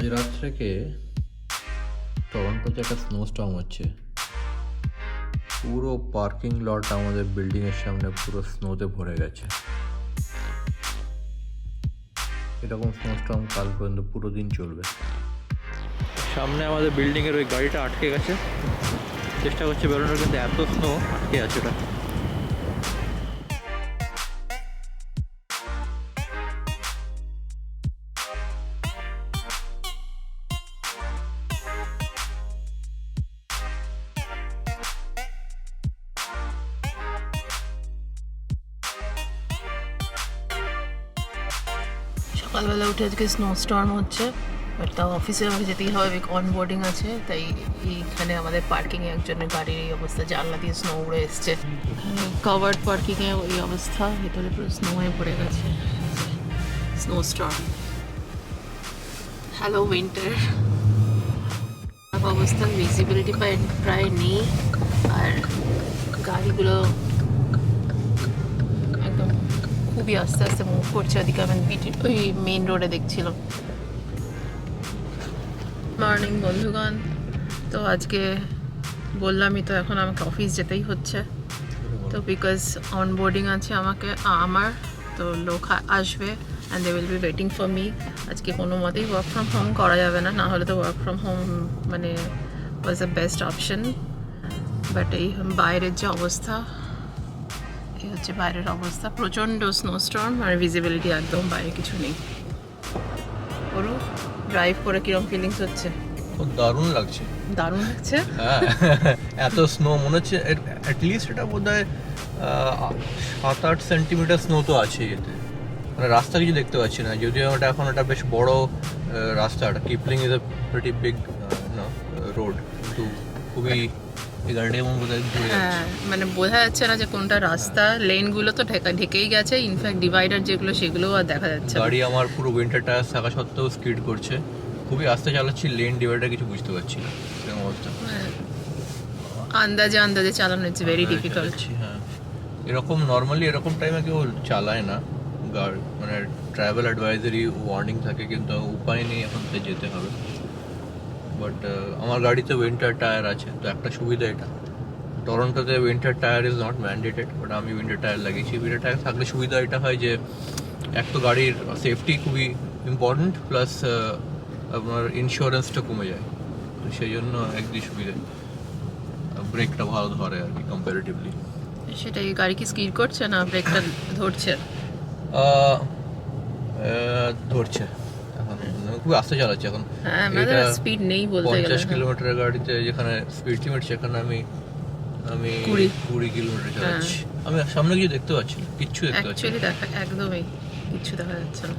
আজ রাত থেকে টরন্টোতে একটা স্নোস্টর্ম হচ্ছে। পুরো পার্কিং লট আমাদের বিল্ডিংয়ের সামনে পুরো স্নোতে ভরে গেছে। এরকম স্নোস্টর্ম কাল পর্যন্ত পুরো দিন চলবে। সামনে আমাদের বিল্ডিংয়ের ওই গাড়িটা আটকে গেছে, চেষ্টা করছে বেরোনোর, কিন্তু এত স্নো আটকে আছে ওটা। সকালবেলা উঠে আজকে স্নোস্টর্ম হচ্ছে, বাট তাও অফিসে আমাকে যেতেই হবে, অনবোর্ডিং আছে। তাই এইখানে আমাদের পার্কিংয়ে একজনের গাড়ির এই অবস্থা, জানলা দিয়ে স্নো উড়ে এসছে। কভার্ড পার্কিংয়ে ওই অবস্থা, ভেতরে পুরো স্নোয়ে ভরে গেছে। স্নোস্টর্ম, হ্যালো উইন্টার অবস্থা। ভিজিবিলিটি প্রায় নেই, আর গাড়িগুলো একদম খুবই আস্তে আস্তে মুভ করছে। ওদিকে আমি ওই মেইন রোডে দেখছিলাম। মর্নিং বন্ধুগণ, তো আজকে বললামই তো এখন আমাকে অফিস যেতেই হচ্ছে। তো বিকজ অনবোর্ডিং আছে আমার, তো লোক আসবে and they will be waiting for me. আজকে কোনো মতেই ওয়ার্ক ফ্রম হোম করা যাবে না, না হলে তো ওয়ার্ক ফ্রম হোম মানে was the best option. But এই বাইরের যে অবস্থা, এই হচ্ছে বাইরের অবস্থা, প্রচণ্ড স্নোস্টর্ম আর ভিজিবিলিটি একদম বাইরে কিছু নেই। ওরও ড্রাইভ করে কিরকম ফিলিংস হচ্ছে? খুব দারুণ লাগছে। দারুণ লাগছে, হ্যাঁ, এত স্নো মনে হচ্ছে অ্যাটলিস্ট এটা বোধ হয় 7-8 সেন্টিমিটার স্নো তো আছে এতে। মানে রাস্তা কিছু দেখতে পাচ্ছি না, যদিও ওটা এখন একটা বেশ বড় রাস্তা। Kipling is a pretty big road, কিন্তু খুবই এই গাড়িটা এমন বোধহয় ঘুরে যাচ্ছে। হ্যাঁ, মানে বোঝা যাচ্ছে না যে কোনটা রাস্তা। লেনগুলো তো ঢেকেই গেছে, ইনফ্যাক্ট ডিভাইডার যেগুলো সেগুলোও আর দেখা যাচ্ছে না। গাড়ি আমার পুরো উইন্টার টায়ার থাকা সত্ত্বেও স্কিড করছে, খুবই আস্তে চালাচ্ছি, লেন ডিভাইডার কিছু বুঝতে পারছি না, এরকম অবস্থা। আন্দাজে চালানো ইটস ভেরি ডিফিকাল্ট। হ্যাঁ, এরকম নর্মালি এরকম টাইমে কেউ চালায় না, মানে ট্রাভেল অ্যাডভাইজারি ওয়ার্নিং থাকে, কিন্তু উপায় নেই, এখন তো যেতে হবে। বাট আমার গাড়িতে উইন্টার টায়ার আছে, তো একটা সুবিধা এটা। টরন্টোতে winter tyre is not mandated, but আমি উইন্টার টায়ার লাগিয়েছি। উইন্টার টায়ার থাকলে সুবিধা এটা হয় যে এক তো গাড়ির সেফটি খুবই ইম্পর্টেন্ট, প্লাস আপনার ইন্স্যুরেন্সটা কমে যায়, তো সেই জন্য একদিকে সুবিধা। ব্রেকটা ভালো ধরে আর কি কম্পারেটিভলি। সেটাই, গাড়ি কি স্কিড করছে না ব্রেকটা ধরছে? ধরছে এখন, খুব আস্তে চালাচ্ছে এখন। হ্যাঁ, আমাদের স্পিড নেই বলতে গেলে। 50 কিলোমিটারের গাড়িতে যেখানে স্পিড লিমিট, সেখানে আমি 20 কিলোমিটার চালাচ্ছি। আমি সামনে কিছু দেখতে পাচ্ছি না, কিচ্ছু দেখতে পাচ্ছি না। একদমই কিচ্ছু দেখা যাচ্ছে না।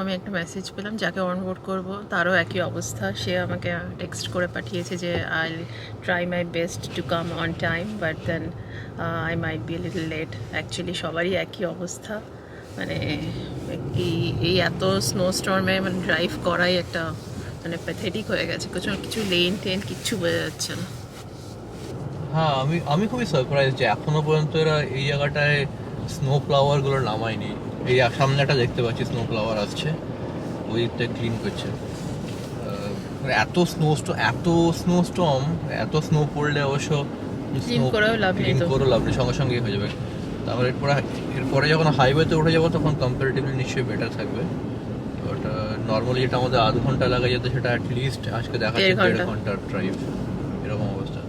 আমি একটা মেসেজ পেলাম, যাকে অনবোর্ড করব তারও একই অবস্থা। সে আমাকে টেক্সট করে পাঠিয়েছে যে I try my best to come on time, but then I might be little late. Actually সবারই একই অবস্থা, মানে এই এত স্নোস্টর্মে মানে ড্রাইভ করাই একটা মানে প্যাথেটিক হয়ে গেছে। কিছু টেন কিচ্ছু বোঝা যাচ্ছে না। হ্যাঁ, আমি খুবই সারপ্রাইজ যে এখনো পর্যন্ত এরা এই জায়গাটায় স্নো প্লাওয়ারগুলো নামায়নি। এই সামনে একটা দেখতে পাচ্ছি স্নো প্লাওয়ার আসছে, ওই দিকটা ক্লিন করছে। মানে এত স্নোস্টর্ম, এত স্নো পড়লে অবশ্য ক্লিন করেও লাভ নেই, সঙ্গে সঙ্গে হয়ে যাবে। তারপরে এরপরে যখন হাইওয়েতে উঠে যাবো তখন কম্পারেটিভলি নিশ্চয়ই বেটার থাকবে। বাট নর্মালি যেটা আমাদের আধ ঘন্টা লাগে যেতে, সেটা অ্যাটলিস্ট আজকে দেখাচ্ছে 1.5 ঘন্টার ড্রাইভ, এরকম অবস্থা।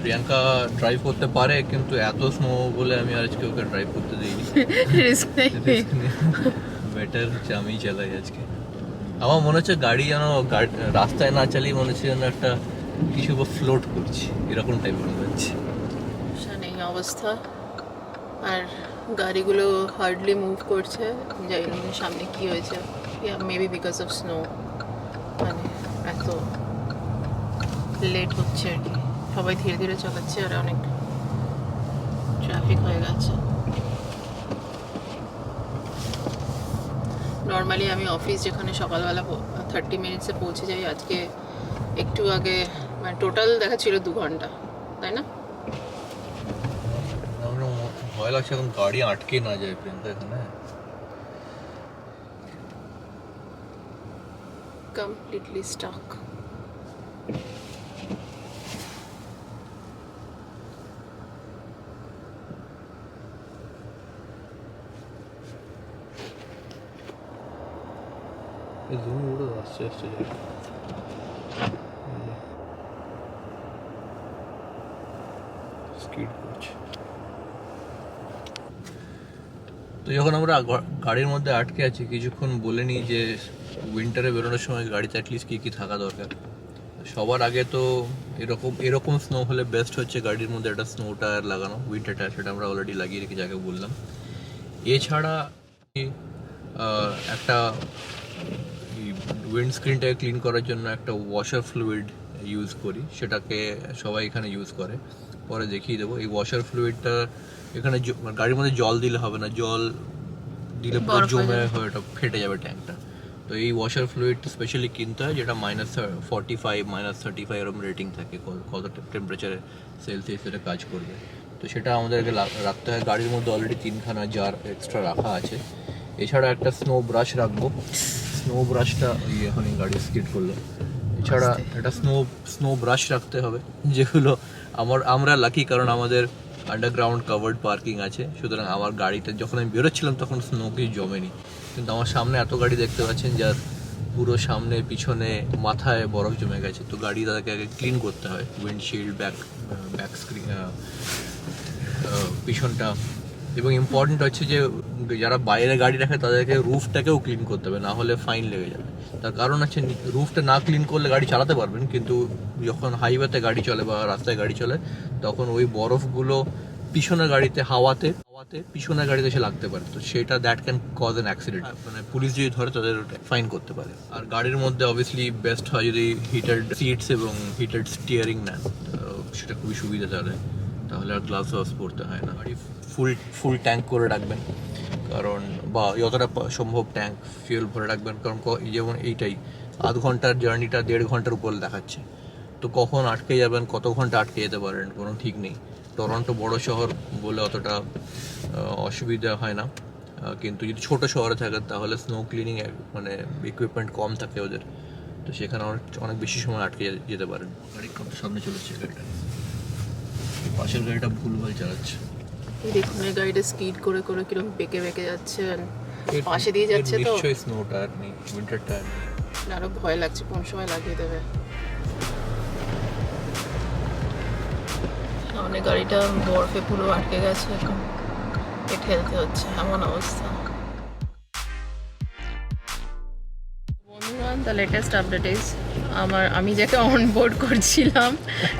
প্রিয়াঙ্কা ড্রাইভ করতে পারে, কিন্তু এত স্নো বলে আমি আজকে ওকে ড্রাইভ করতে দিইনি। বেটার হচ্ছে আমি চালাই আজকে। আমার মনে হচ্ছে গাড়ি যেন রাস্তায় না চালিয়ে মনে হচ্ছে যেন একটা কিছু ফ্লোট করছি, এরকম টাইপের মনে হচ্ছে। এই অবস্থা, আর গাড়িগুলো হার্ডলি মুভ করছে। জানি না সামনে কি হয়েছে, মেবি বিকজ অফ স্নো, মানে এত লেট হচ্ছে আর কি। সবাই ধীরে ধীরে চালাচ্ছে আর অনেক ট্রাফিক হয়ে গেছে। নর্মালি আমি অফিস যেখানে সকালবেলা 30 মিনিটসে পৌঁছে যাই, আজকে একটু আগে, মানে টোটাল দেখাচ্ছিল 2 ঘন্টা, তাই না? আমার ভয় লাগছে এখন গাড়ি আটকে না যায় প্রিয়াঙ্কা এখানে। Completely Starc. জুম উড়ে আসছে আসছে স্কিড করছে। তো যখন আমরা গাড়ির মধ্যে আটকে আছি, কিছুক্ষণ বলে নিই যে উইন্টারে বেরোনোর সময় গাড়িতে অ্যাটলিস্ট কী কী থাকা দরকার। সবার আগে তো এরকম স্নো হলে বেস্ট হচ্ছে গাড়ির মধ্যে একটা স্নো টায়ার লাগানো, উইন্টার টায়ার, সেটা আমরা অলরেডি লাগিয়ে রেখেছি, আগে বললাম। এছাড়া একটা উইন্ডস্ক্রিনটাকে ক্লিন করার জন্য একটা ওয়াশার ফ্লুইড ইউজ করি, সেটাকে সবাই এখানে ইউজ করে, পরে দেখিয়ে দেবো। এই ওয়াশার ফ্লুইডটা এখানে গাড়ির মধ্যে জল দিলে হবে না, জল দিলে পুরো জমে হয়ে ওটা ফেটে যাবে ট্যাঙ্কটা। তো এই ওয়াশার ফ্লুইড স্পেশালি কিনতে হয়, যেটা -45 -35 এরকম রেটিং থাকে, কত টেম্পারেচারে সেলসিয়াসে কাজ করবে। তো সেটা আমাদেরকে রাখতে হয়। গাড়ির মধ্যে অলরেডি 3খানা জার এক্সট্রা রাখা আছে। এছাড়া একটা স্নো ব্রাশ রাখবো, স্নো ব্রাশটা এখন গাড়ি স্কিড করলো। এছাড়া একটা স্নো ব্রাশ রাখতে হবে, যেগুলো আমরা লাকি, কারণ আমাদের আন্ডারগ্রাউন্ড কাভার্ড পার্কিং আছে, সুতরাং আমার গাড়িতে যখন আমি বেরোচ্ছিলাম তখন স্নো কিছু জমেনি। কিন্তু আমার সামনে এত গাড়ি দেখতে পাচ্ছেন যার পুরো সামনে পিছনে মাথায় বরফ জমে গেছে। তো গাড়ি তাদেরকে আগে ক্লিন করতে হয়, উইন্ডশিল্ড, ব্যাক স্ক্রিন, পিছনটা। এবং ইম্পর্টেন্ট হচ্ছে যে যারা বাইরে গাড়ি রাখে তাদেরকে রুফটাকেও ক্লিন করতে হবে, না হলে ফাইন লেগে যাবে। তার কারণ আছে, রুফটা না ক্লিন করলে গাড়ি চালাতে পারবেন, কিন্তু যখন হাইওয়েতে গাড়ি চলে বা রাস্তায় গাড়ি চলে তখন ওই বরফগুলো পিছনের গাড়িতে হাওয়াতে পিছনের গাড়িতে এসে লাগতে পারে। তো সেটা that can cause an accident, মানে পুলিশ যদি ধরে তাদের ফাইন করতে পারে। আর গাড়ির মধ্যে অবভিয়াসলি বেস্ট হয় যদি হিটেড সিটস এবং হিটেড স্টিয়ারিং নেন, সেটা খুবই সুবিধা। তাহলে আর গ্লাভস পরতে হয় না। গাড়ি ফুল ট্যাঙ্ক করে রাখবেন, কারণ বা যতটা সম্ভব ট্যাঙ্ক ফিউল ভরে রাখবেন, কারণ যেমন এইটাই আধ ঘন্টার জার্নিটা 1.5 ঘন্টার উপর দেখাচ্ছে। তো কখন আটকে যাবেন, কত ঘন্টা আটকে যেতে পারেন, কোনো ঠিক নেই। টরন্টো বড় শহর বলে অতটা অসুবিধা হয় না, কিন্তু যদি ছোট শহরে থাকেন তাহলে স্নো ক্লিনিং মানে ইকুইপমেন্ট কম থাকে ওদের, তো সেখানে অনেক বেশি সময় আটকে যেতে পারেন। গাড়ি সামনে চলেছে, গাড়িটা পাশের গাড়িটা ভুলভাল চালাচ্ছে। দেখুন এই গাড়িটা স্কিড করে করে কিরকম বেঁকে বেঁকে যাচ্ছে, পাশে দিয়ে যাচ্ছে। তো নিশ্চয়ই স্নো টায়ার নেই, উইন্টার টায়ার নেই। আরো ভয় লাগছে কোন সময় লাগিয়ে দেবে। সামনে গাড়িটা বরফে পুরো আটকে গেছে, এখন ঠেলতে হচ্ছে, এমন অবস্থা। বন্ধুগণ, দ্য লেটেস্ট আপডেট ইজ আমি যাকে অনবোর্ড করছিলাম,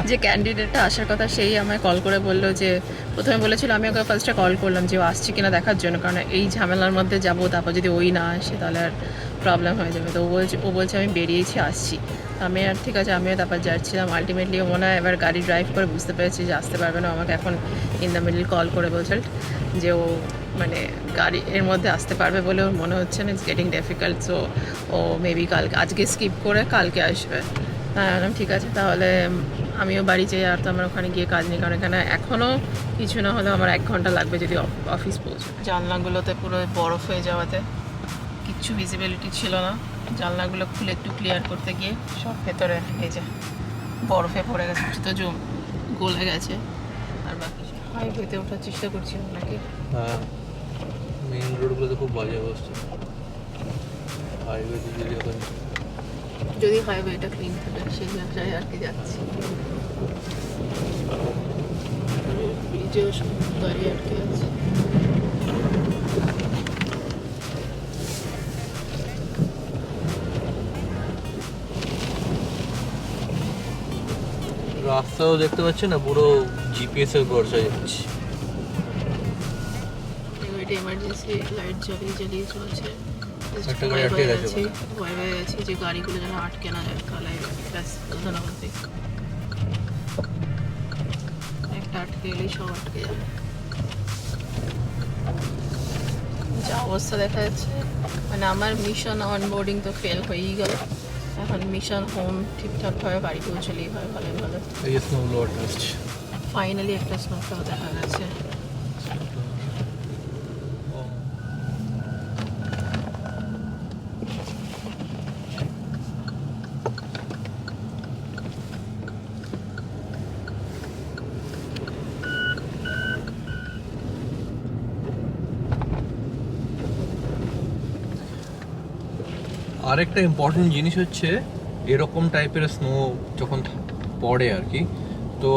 যে ক্যান্ডিডেটটা আসার কথা, সেই আমায় কল করে বললো যে, প্রথমে বলেছিল, আমি ওকে ফার্স্টে কল করলাম যে ও আসছে কিনা দেখার জন্য, কারণ এই ঝামেলার মধ্যে যাবো, তারপর যদি ওই না আসে তাহলে আর প্রবলেম হয়ে যাবে। তো ও বলছে আমি বেরিয়েছি, আসছি। আমি আর ঠিক আছে, আমিও তারপর যাচ্ছিলাম। আলটিমেটলি মনে হয় এবার গাড়ি ড্রাইভ করে বুঝতে পেরেছি যে আসতে পারবে না। আমাকে এখন ইন দ্য মিডল কল করে বলছে যে ও মানে গাড়ি এর মধ্যে আসতে পারবে বলে ওর মনে হচ্ছে না, ইটস গেটিং ডিফিকাল্ট। সো ও মেবি আজকে স্কিপ করে কালকে আসবে। হ্যাঁ, ঠিক আছে, তাহলে আমিও বাড়ি যাই। আর তো আমার ওখানে গিয়ে কাজ নেই, কারণ এখানে এখনও কিছু না হলেও আমার 1 ঘন্টা লাগবে যদি অফিস পৌঁছে। জানলাগুলোতে পুরো বরফ হয়ে যাওয়াতে কিচ্ছু ভিজিবিলিটি ছিল না। জানলাগুলো খুলে একটু ক্লিয়ার করতে গিয়ে সব ভেতরে এই যে বরফে পড়ে গেছে, তো গলে গেছে। আর বাকি হাইওয়েতে ওঠার চেষ্টা করছি নাকি। হ্যাঁ, মেইন রোডগুলোতে খুব বাজে অবস্থা। হাইওয়েতে যদি হাইওয়েটা ক্লিন থাকে সেই জায়গায় আর কি যাচ্ছি। ব্রিজেও সব গাড়ি আটকে আছে। রাস্তাও দেখতে পাচ্ছি না, পুরো জিপিএস এর ভরসায় যাচ্ছি। এটা এমার্জেন্সি লাইট জ্বালিয়ে চলছে। একটা গাড়ি আটকে গেছে, ভয় পেয়ে গেছি যে গাড়িগুলো যেন আটকে না যায়, তাহলে ব্যাস ধন্যবাদ। একটা আটকে গেলেই সব আটকে যাবে। যা অবস্থা দেখা যাচ্ছে, মানে আমার মিশন অনবোর্ডিং তো ফেল হয়েই গেল। এখন মিশন হোম ঠিকঠাকভাবে বাড়ি পৌঁছলেই হয় ভালো ভালো। এই স্নো ব্লোয়ার টেস্ট ফাইনালি একটা স্নোফল দেখা গেছে। আরেকটা ইম্পর্টেন্ট জিনিস হচ্ছে এরকম টাইপের স্নো যখন পড়ে আর কি, তো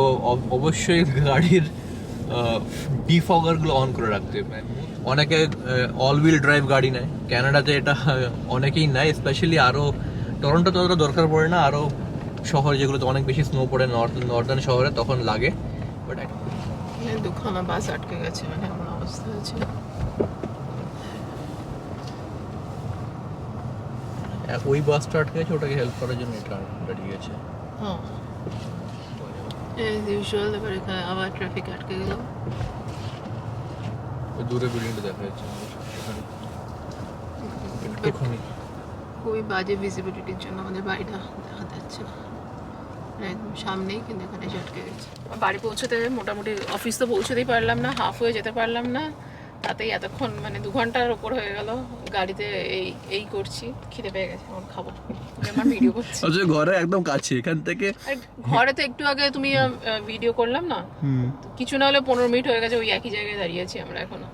অবশ্যই গাড়ির ডিফগারগুলো অন করে রাখতে হবে। অনেকে অল হুইল ড্রাইভ গাড়ি নেয়, ক্যানাডাতে এটা অনেকেই নেয়, স্পেশালি আরও টরন্টোতে অতটা দরকার পড়ে না, আরও শহর যেগুলোতে অনেক বেশি স্নো পড়ে নর্দার্ন শহরে তখন লাগে। বাট দুখানা বাস আটকে গেছে, মানে এমন অবস্থা হয়েছে। ওই বাসটা আটকে গেছে, ওটাকে হেল্প করার জন্য এটা দাঁড়িয়ে গেছে। হ্যাঁ অ্যাজ ইউজুয়াল। এবার এখানে আবার ট্রাফিক আটকে গেল। ওই দূরে বিল্ডিংটা দেখা যাচ্ছে এখানে একটুখানি। খুবই বাজে ভিজিবিলিটির জন্য আমাদের বাড়িটা দেখা যাচ্ছে না, একদম সামনেই, কিন্তু এখানে এসে আটকে গেছে। বাড়ি পৌঁছতে মোটামুটি অফিস তো পৌঁছতেই পারলাম না, হাফ হয়ে যেতে পারলাম না, তাতেই এতক্ষণ মানে 2 ঘন্টার ওপর হয়ে গেল গাড়িতে এই করছি। খিদে পেয়ে গেছে, এখন খাবো। আমার ভিডিও করছি আচ্ছা, ঘরে একদম কাছে এখান থেকে। আর ঘরে তো একটু আগে তুমি ভিডিও করলাম না, তো কিছু না হলে 15 মিনিট হয়ে গেছে, ওই একই জায়গায় দাঁড়িয়ে আছি আমরা এখনো।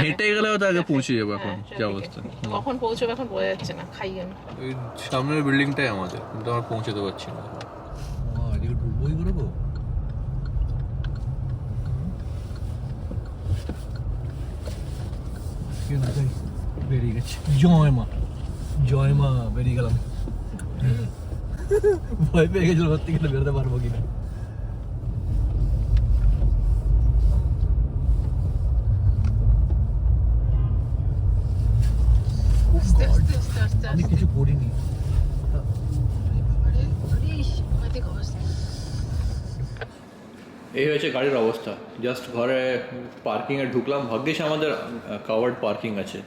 হেঁটে গেলেও তো আগে পৌঁছে যাবো এখন, হ্যাঁ, কি অবস্থা। কখন পৌঁছবে এখন বোঝা যাচ্ছে না। খাই আমি। ওই সামনের বিল্ডিংটাই আমাদের, কিন্তু আমরা পৌঁছতে পারছি না। এদিকে ঢুকবোই করে গো। বেরিয়ে গেছে। জয় মা, জয় মা, বেরিয়ে গেলাম। ভয় পেয়ে গেছিল ঘর থেকে বেরোতে পারবো কিনা। আস্তে আস্তে আস্তে আস্তে আমি কিছু করিনি। এই হয়েছে গাড়ির অবস্থা। জাস্ট ঘরে পার্কিংয়ে ঢুকলাম, ভাগ্যিস আমাদের কাভার্ড পার্কিং আছে।